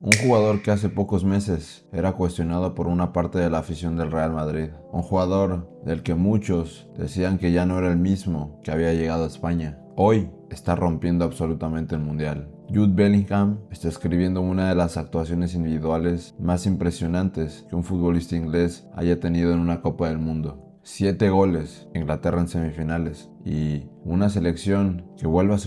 Un jugador que hace pocos meses era cuestionado por una parte de la afición del Real Madrid. Un jugador del que muchos decían que ya no era el mismo que había llegado a España. Hoy está rompiendo absolutamente el mundial. Jude Bellingham está escribiendo una de las actuaciones individuales más impresionantes que un futbolista inglés haya tenido en una Copa del Mundo. 7 goles, Inglaterra en semifinales, y una selección que vuelve a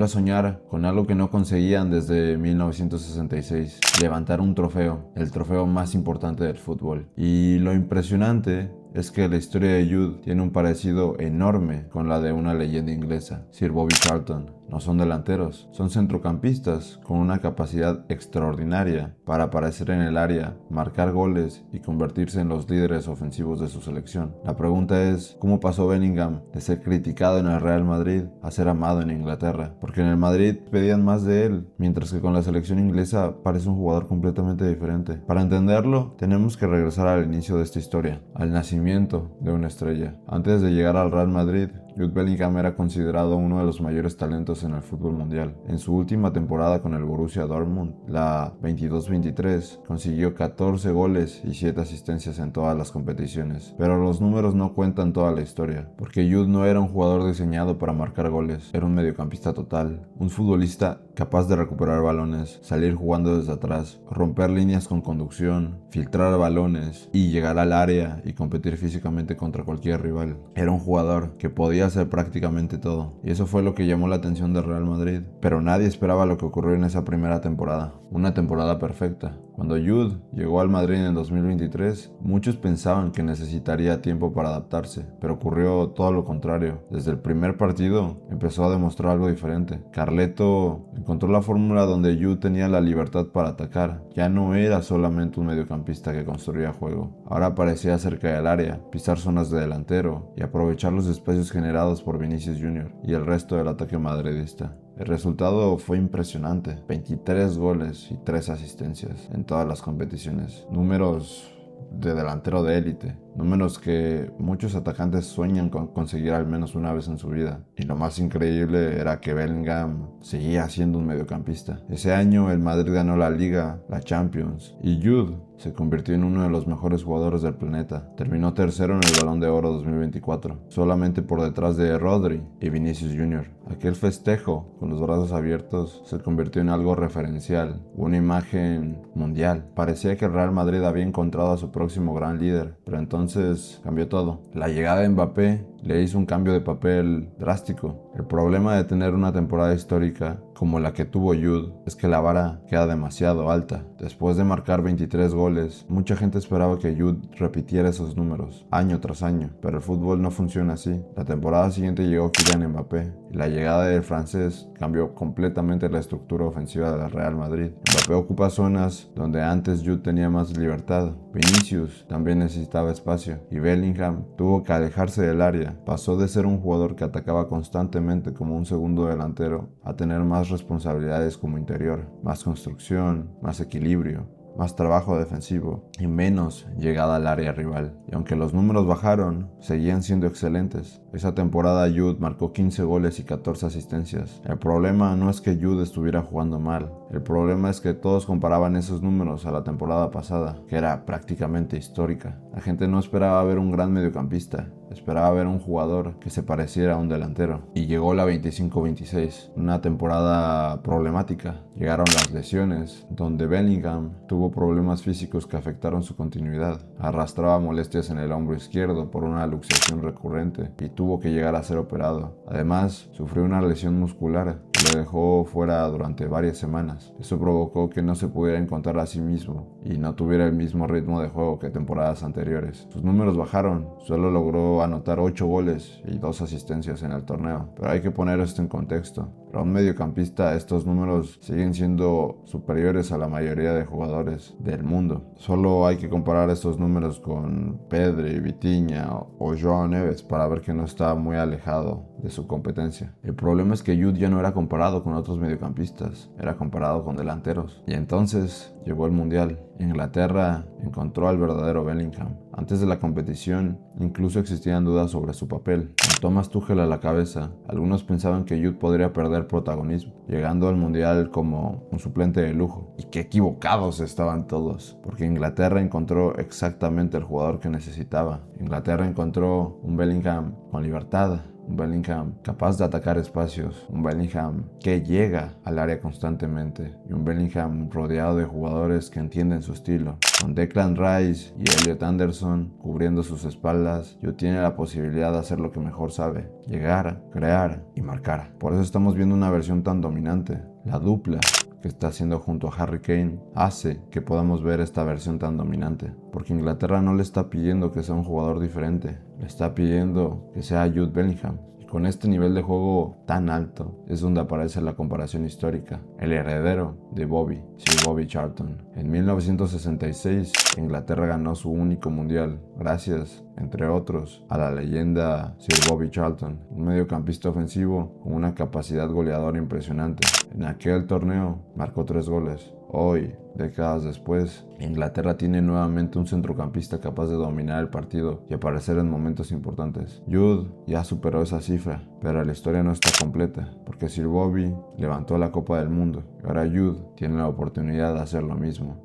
soñar con algo que no conseguían desde 1966, levantar un trofeo, el trofeo más importante del fútbol. Y lo impresionante es que la historia de Jude tiene un parecido enorme con la de una leyenda inglesa, Sir Bobby Charlton. No son delanteros, son centrocampistas con una capacidad extraordinaria para aparecer en el área, marcar goles y convertirse en los líderes ofensivos de su selección. La pregunta es, ¿cómo pasó Bellingham de ser criticado en el Real Madrid a ser amado en Inglaterra? Porque en el Madrid pedían más de él, mientras que con la selección inglesa parece un jugador completamente diferente. Para entenderlo, tenemos que regresar al inicio de esta historia, al nacimiento de una estrella. Antes de llegar al Real Madrid, Jude Bellingham era considerado uno de los mayores talentos en el fútbol mundial. En su última temporada con el Borussia Dortmund, la 22-23, consiguió 14 goles y 7 asistencias en todas las competiciones. Pero los números no cuentan toda la historia, porque Jude no era un jugador diseñado para marcar goles, era un mediocampista total, un futbolista capaz de recuperar balones, salir jugando desde atrás, romper líneas con conducción, filtrar balones y llegar al área y competir físicamente contra cualquier rival. Era un jugador que podía hacer prácticamente todo, y eso fue lo que llamó la atención del Real Madrid. Pero nadie esperaba lo que ocurrió en esa primera temporada, una temporada perfecta. Cuando Jude llegó al Madrid en 2023, muchos pensaban que necesitaría tiempo para adaptarse, pero ocurrió todo lo contrario. Desde el primer partido empezó a demostrar algo diferente. Carleto encontró la fórmula donde Jude tenía la libertad para atacar. Ya no era solamente un mediocampista que construía juego, ahora aparecía cerca del área, pisar zonas de delantero y aprovechar los espacios generados por Vinicius Jr. y el resto del ataque madridista. El resultado fue impresionante, 23 goles y 3 asistencias en todas las competiciones, números de delantero de élite, números que muchos atacantes sueñan con conseguir al menos una vez en su vida. Y lo más increíble era que Bellingham seguía siendo un mediocampista. Ese año el Madrid ganó la Liga, la Champions, y Jude se convirtió en uno de los mejores jugadores del planeta. Terminó tercero en el Balón de Oro 2024, solamente por detrás de Rodri y Vinicius Jr. Aquel festejo con los brazos abiertos se convirtió en algo referencial, una imagen mundial. Parecía que el Real Madrid había encontrado a su próximo gran líder, pero entonces cambió todo. La llegada de Mbappé le hizo un cambio de papel drástico. El problema de tener una temporada histórica como la que tuvo Jude es que la vara queda demasiado alta. Después de marcar 23 goles, mucha gente esperaba que Jude repitiera esos números año tras año, pero el fútbol no funciona así. La temporada siguiente llegó Kylian Mbappé y la llegada del francés cambió completamente la estructura ofensiva del Real Madrid. Mbappé ocupa zonas donde antes Jude tenía más libertad. Vinicius también necesitaba espacio y Bellingham tuvo que alejarse del área. Pasó de ser un jugador que atacaba constantemente como un segundo delantero a tener más responsabilidades como interior, más construcción, más equilibrio, más trabajo defensivo y menos llegada al área rival. Y aunque los números bajaron, seguían siendo excelentes. Esa temporada Jude marcó 15 goles y 14 asistencias. El problema no es que Jude estuviera jugando mal, el problema es que todos comparaban esos números a la temporada pasada, que era prácticamente histórica. La gente no esperaba ver un gran mediocampista, esperaba ver un jugador que se pareciera a un delantero. Y llegó la 25-26, una temporada problemática. Llegaron las lesiones, donde Bellingham tuvo problemas físicos que afectaron su continuidad. Arrastraba molestias en el hombro izquierdo por una luxación recurrente y tuvo que llegar a ser operado. Además, sufrió una lesión muscular que lo dejó fuera durante varias semanas. Eso provocó que no se pudiera encontrar a sí mismo y no tuviera el mismo ritmo de juego que temporadas anteriores. Sus números bajaron, solo logró anotar 8 goles y 2 asistencias en el torneo. Pero hay que poner esto en contexto. Para un mediocampista estos números siguen siendo superiores a la mayoría de jugadores del mundo. Solo hay que comparar estos números con Pedri, Vitinha o Joao Neves para ver que no está muy alejado de su competencia. El problema es que Jude ya no era comparado con otros mediocampistas, era comparado con delanteros. Y entonces llegó el Mundial. Inglaterra encontró al verdadero Bellingham, Antes de la competición, incluso existían dudas sobre su papel. Con Thomas Tuchel a la cabeza, algunos pensaban que Jude podría perder protagonismo, llegando al Mundial como un suplente de lujo. Y qué equivocados estaban todos, porque Inglaterra encontró exactamente el jugador que necesitaba. Inglaterra encontró un Bellingham con libertad, un Bellingham capaz de atacar espacios, un Bellingham que llega al área constantemente y un Bellingham rodeado de jugadores que entienden su estilo. Con Declan Rice y Elliot Anderson cubriendo sus espaldas, Jude tiene la posibilidad de hacer lo que mejor sabe: llegar, crear y marcar. Por eso estamos viendo una versión tan dominante. La dupla que está haciendo junto a Harry Kane hace que podamos ver esta versión tan dominante, porque Inglaterra no le está pidiendo que sea un jugador diferente, le está pidiendo que sea Jude Bellingham. Y con este nivel de juego tan alto es donde aparece la comparación histórica: el heredero de Bobby, Sir Bobby Charlton. En 1966 Inglaterra ganó su único mundial gracias, entre otros, a la leyenda Sir Bobby Charlton, un mediocampista ofensivo con una capacidad goleadora impresionante. En aquel torneo marcó 3 goles. Hoy, décadas después, Inglaterra tiene nuevamente un centrocampista capaz de dominar el partido y aparecer en momentos importantes. Jude ya superó esa cifra, pero la historia no está completa, porque Sir Bobby levantó la Copa del Mundo y ahora Jude tiene la oportunidad de hacer lo mismo.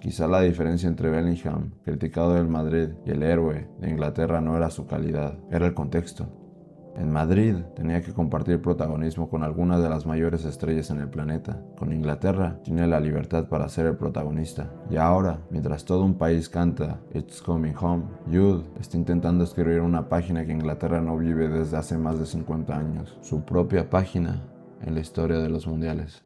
Quizá la diferencia entre Bellingham, criticado del Madrid, y el héroe de Inglaterra no era su calidad, era el contexto. En Madrid tenía que compartir protagonismo con algunas de las mayores estrellas en el planeta. Con Inglaterra tiene la libertad para ser el protagonista. Y ahora, mientras todo un país canta It's Coming Home, Jude está intentando escribir una página que Inglaterra no vive desde hace más de 50 años. Su propia página en la historia de los mundiales.